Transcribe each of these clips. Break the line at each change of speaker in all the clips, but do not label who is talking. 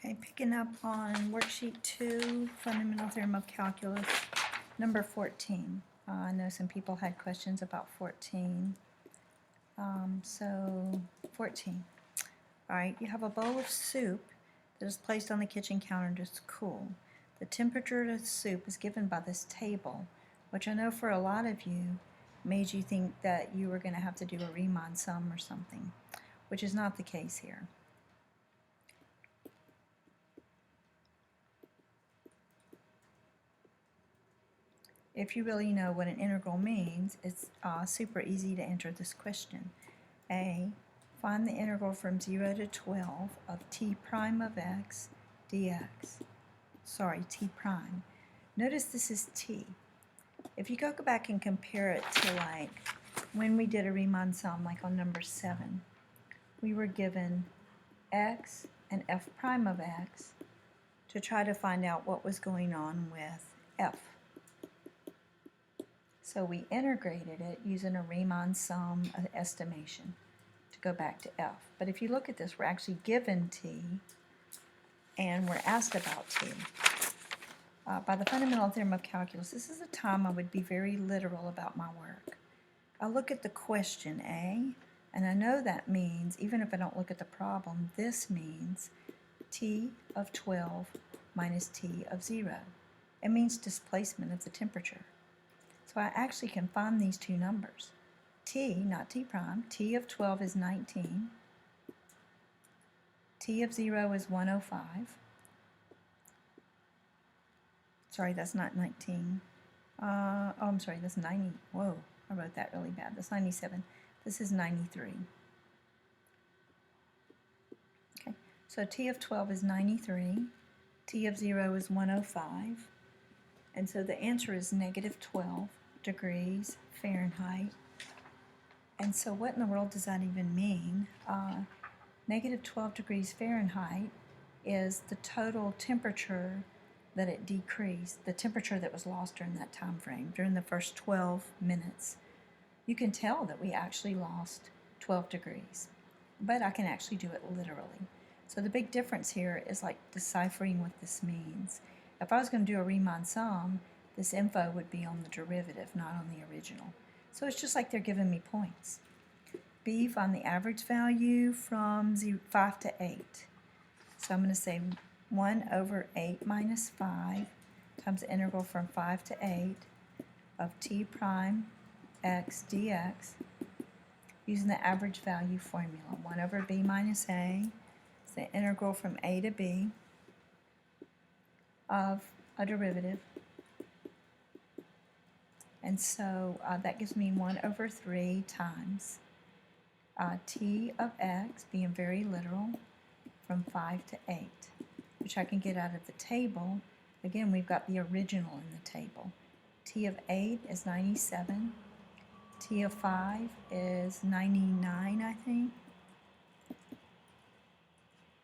Okay, picking up on worksheet 2, fundamental theorem of calculus, number 14. I know some people had questions about 14. So 14. Alright, you have a bowl of soup that is placed on the kitchen counter to cool. The temperature of the soup is given by this table, which I know for a lot of you made you think that you were going to have to do a Riemann sum or something, which is not the case here. If you really know what an integral means, it's super easy to answer this question. A, find the integral from 0 to 12 of t prime of x dx. Sorry, t prime. Notice this is t. If you go back and compare it to like when we did a Riemann sum, like on number 7, we were given x and f prime of x to try to find out what was going on with f. So we integrated it using a Riemann sum estimation to go back to f. But if you look at this, we're actually given t, and we're asked about t. By the fundamental theorem of calculus, this is a time I would be very literal about my work. I look at the question A, and I know that means, even if I don't look at the problem, this means t of 12 minus t of 0. It means displacement of the temperature. So I actually can find these two numbers. T, not t prime, t of 12 is 19. T of 0 is 105. Sorry, that's not 19. I'm sorry, that's 90. Whoa, I wrote that really bad. That's 97. This is 93. Okay, so T of 12 is 93. T of 0 is 105. And so the answer is negative 12 degrees Fahrenheit. And so what in the world does that even mean? Negative 12 degrees Fahrenheit is the total temperature that it decreased, the temperature that was lost during that time frame, during the first 12 minutes. You can tell that we actually lost 12 degrees, but I can actually do it literally. So the big difference here is like deciphering what this means. If I was going to do a Riemann sum, this info would be on the derivative, not on the original. So it's just like they're giving me points. B, find the average value from 5 to 8. So I'm going to say 1 over 8 minus 5 times the integral from 5 to 8 of t prime x dx using the average value formula. 1 over b minus a is the integral from a to b of a derivative. And so that gives me 1 over 3 times t of x, being very literal, from 5 to 8, which I can get out of the table. Again, we've got the original in the table. T of 8 is 97. T of 5 is 99, I think.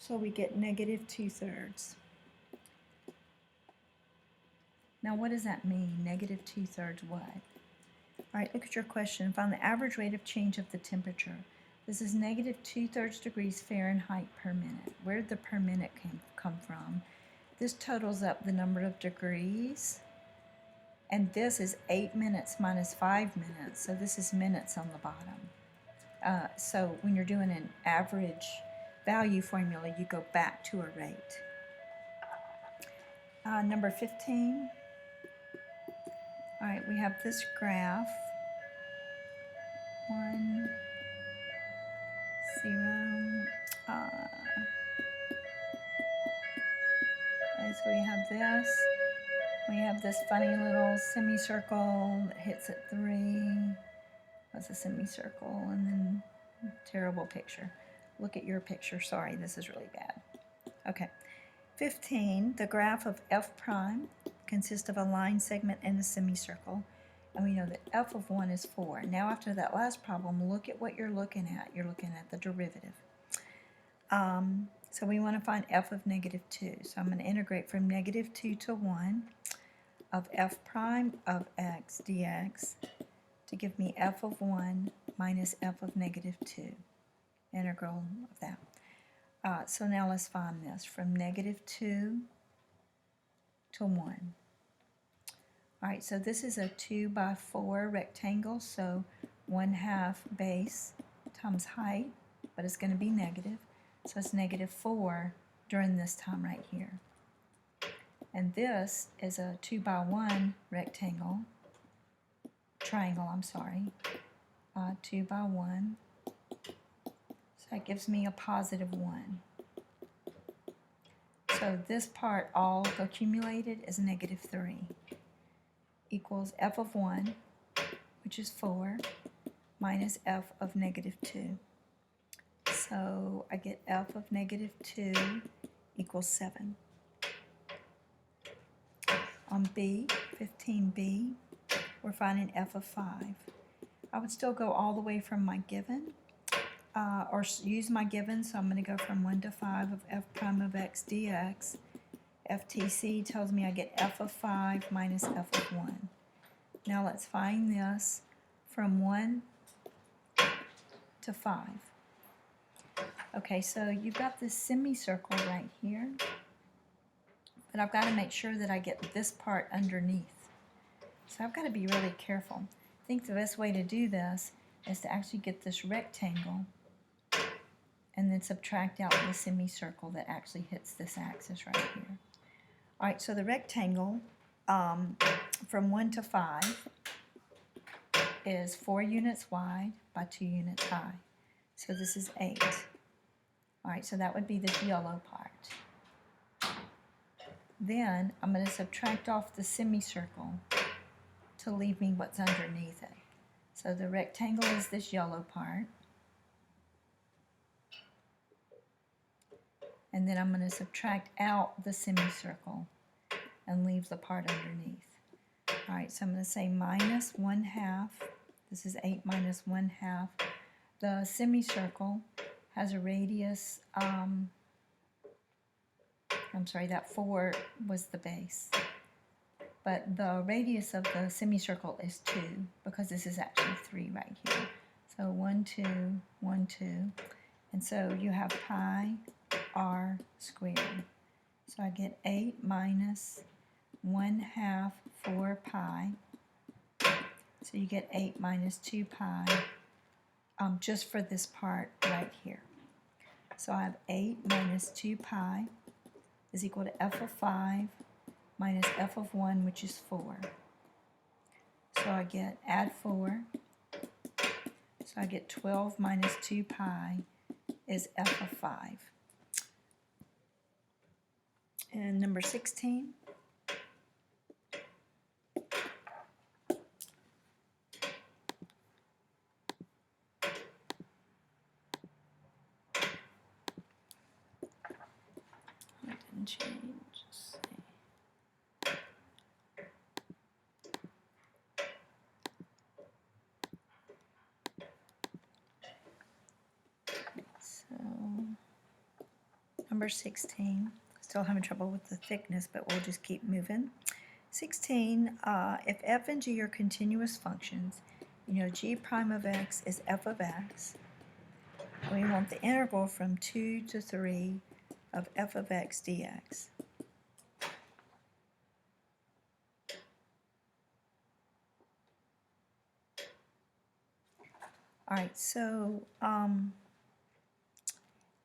So we get negative 2/3. Now what does that mean, negative 2/3 what? Alright, look at your question. Find the average rate of change of the temperature. This is negative 2/3 degrees Fahrenheit per minute. Where did the per minute come from? This totals up the number of degrees, and this is 8 minutes minus 5 minutes, so this is minutes on the bottom. So when you're doing an average value formula, you go back to a rate. Number 15. Alright, we have this graph. 1, 0. So we have this. We have this funny little semicircle that hits at 3. That's a semicircle, and then terrible picture. Look at your picture. Sorry, this is really bad. Okay. 15, the graph of f prime consists of a line segment and a semicircle, and we know that f of 1 is 4. Now after that last problem, look at what you're looking at. You're looking at the derivative. So we want to find f of negative 2. So I'm going to integrate from negative 2 to 1 of f prime of x dx to give me f of 1 minus f of negative 2. Integral of that. So now let's find this from -2 to 1. All right, so this is a 2 by 4 rectangle, so 1/2 base times height, but it's going to be negative. So it's -4 during this time right here. And this is a 2 by 1 triangle, I'm sorry, 2 by 1. So that gives me a +1. So this part all accumulated is -3 equals f of 1, which is 4, minus f of -2. So I get f of -2 equals 7. On B, 15b, we're finding f of 5. I would still go all the way from my given, or use my given, so I'm going to go from 1 to 5 of f prime of x dx. FTC tells me I get f of 5 minus f of 1. Now let's find this from 1 to 5. Okay, so you've got this semicircle right here, but I've got to make sure that I get this part underneath. So I've got to be really careful. I think the best way to do this is to actually get this rectangle and then subtract out the semicircle that actually hits this axis right here. All right, so the rectangle from 1 to 5 is 4 units wide by 2 units high. So this is 8. All right, so that would be the yellow part. Then I'm going to subtract off the semicircle to leave me what's underneath it. So the rectangle is this yellow part. And then I'm going to subtract out the semicircle and leave the part underneath. All right, so I'm going to say minus 1/2. This is 8 minus 1/2. The semicircle has a radius, I'm sorry, that 4 was the base. But the radius of the semicircle is 2, because this is actually 3 right here. So 1, 2, 1, 2. And so you have pi r squared. So I get 8 minus 1/2 4 pi. So you get 8 minus 2 pi just for this part right here. So I have 8 minus 2 pi is equal to f of 5 minus f of 1, which is 4. So I get, add 4. So I get 12 minus 2 pi is f of 5. And number 16. Change. So number 16, still having trouble with the thickness, but we'll just keep moving. 16, if f and g are continuous functions, you know g prime of x is f of x. We want the interval from 2 to 3 of f of x dx. All right, so I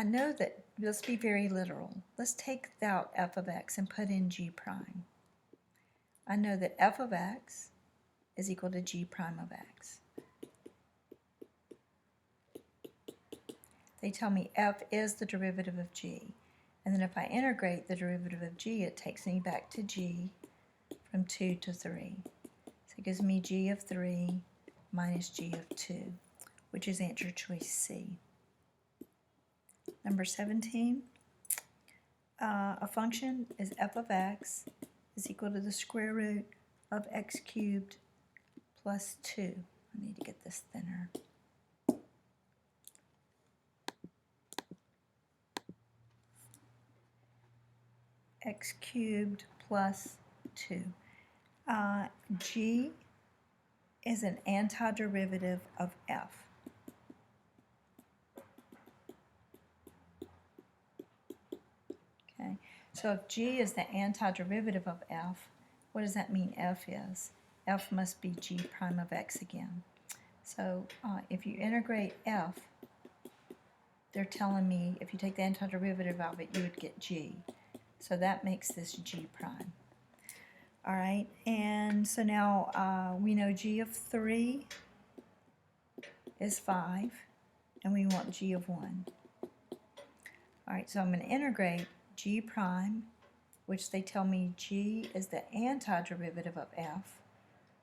know that, let's be very literal. Let's take out f of x and put in g prime. I know that f of x is equal to g prime of x. They tell me f is the derivative of g. And then if I integrate the derivative of g, it takes me back to g from 2 to 3. So it gives me g of 3 minus g of 2, which is answer choice C. Number 17, a function is f of x is equal to the square root of x cubed plus 2. I need to get this thinner. X cubed plus 2. G is an antiderivative of f. So if g is the antiderivative of f, what does that mean f is? F must be g prime of x again. So if you integrate f, they're telling me if you take the antiderivative of it, you would get g. So that makes this g prime. All right, and so now we know g of 3 is 5, and we want g of 1. All right, so I'm going to integrate g prime, which they tell me g is the antiderivative of f,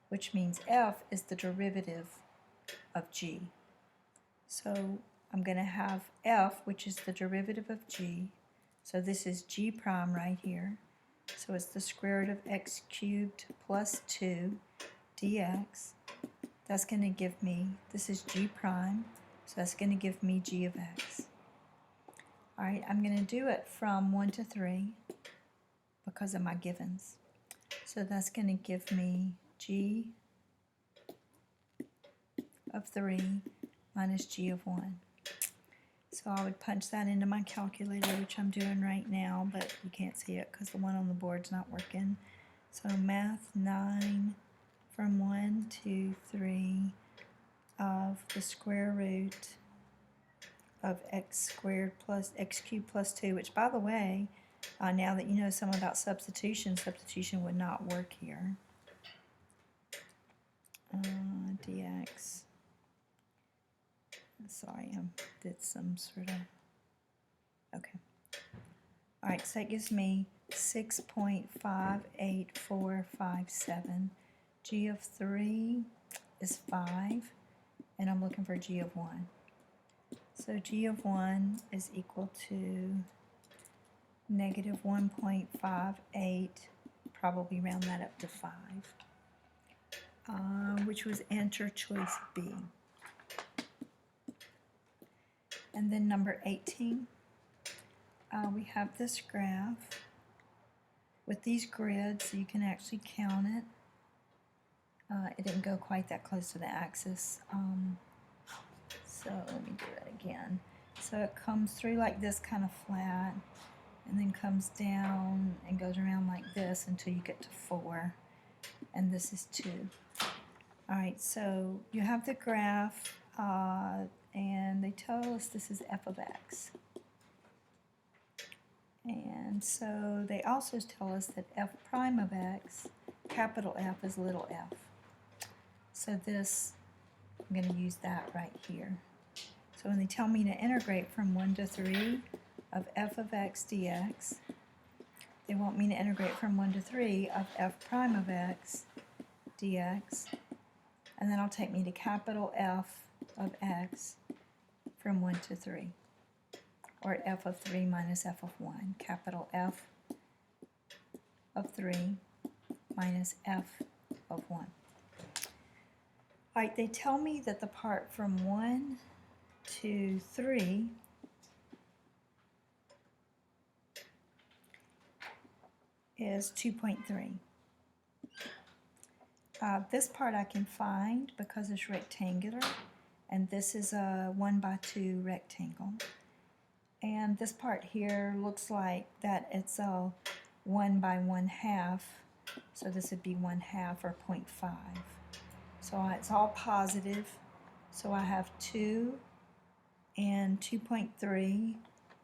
which means f is the derivative of g. So I'm going to have f, which is the derivative of g. So this is g prime right here. So it's the square root of x cubed plus 2 dx. That's going to give me, this is g prime, so that's going to give me g of x. All right, I'm going to do it from 1 to 3 because of my givens. So that's going to give me g of 3 minus g of 1. So I would punch that into my calculator, which I'm doing right now, but you can't see it because the one on the board's not working. So math 9 from 1 to 3 of the square root of x squared plus x cubed plus 2, which, by the way, now that you know some about substitution, substitution would not work here. Dx. Sorry, I did some sort of, okay. All right, so that gives me 6.58457. G of 3 is 5, and I'm looking for G of 1. So G of 1 is equal to negative 1.58, probably round that up to 5, which was answer choice B. And then number 18, we have this graph with these grids, so you can actually count it. It didn't go quite that close to the axis, so let me do it again. So it comes through like this, kind of flat, and then comes down and goes around like this until you get to 4, and this is 2. All right, so you have the graph, and they tell us this is f of x. And so they also tell us that f prime of x, capital F, is little f. So this, I'm going to use that right here. So when they tell me to integrate from 1 to 3 of f of x dx, they want me to integrate from 1 to 3 of f prime of x dx, and then I'll take me to capital F of x from 1 to 3, or f of 3 minus f of 1, capital F of 3 minus f of 1. All right, they tell me that the part from 1 to 3 is 2.3. This part I can find because it's rectangular, and this is a 1 by 2 rectangle. And this part here looks like that it's a 1 by 1/2, so this would be 1/2 or 0.5. So it's all positive. So I have 2 and 2.3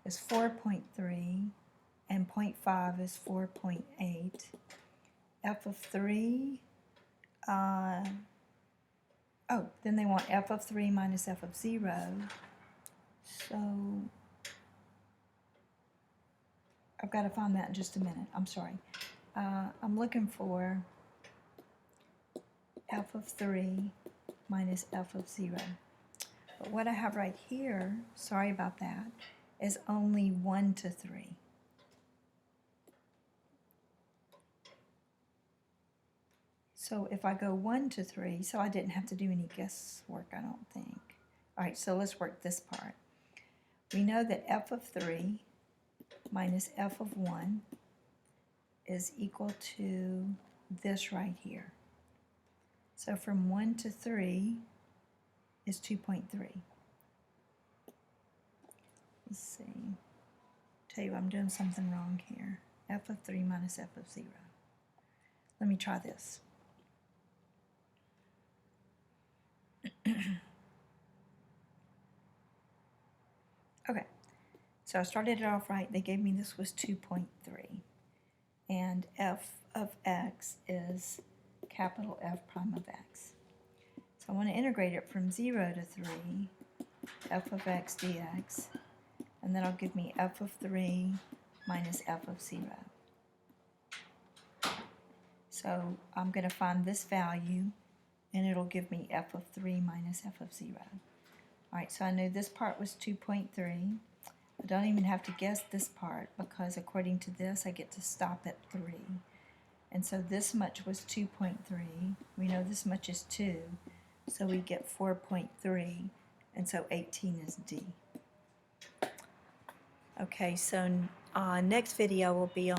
is 4.3, and 0.5 is 4.8. F of 3, then they want f of 3 minus f of 0. So I've got to find that in just a minute. I'm sorry. I'm looking for f of 3 minus f of 0. But what I have right here, sorry about that, is only 1 to 3. So if I go 1 to 3, so I didn't have to do any guesswork, I don't think. All right, so let's work this part. We know that f of 3 minus f of 1 is equal to this right here. So from 1 to 3 is 2.3. Let's see. Tell you I'm doing something wrong here. f of 3 minus f of 0. Let me try this. Okay, so I started it off right. They gave me this was 2.3. And f of x is capital F prime of x. So I want to integrate it from 0 to 3, f of x dx, and that'll give me f of 3 minus f of 0. So I'm going to find this value, and it'll give me f of 3 minus f of 0. Alright, so I knew this part was 2.3. I don't even have to guess this part because according to this I get to stop at 3. And so this much was 2.3. We know this much is 2. So we get 4.3. And so 18 is D. Okay, so next video will be on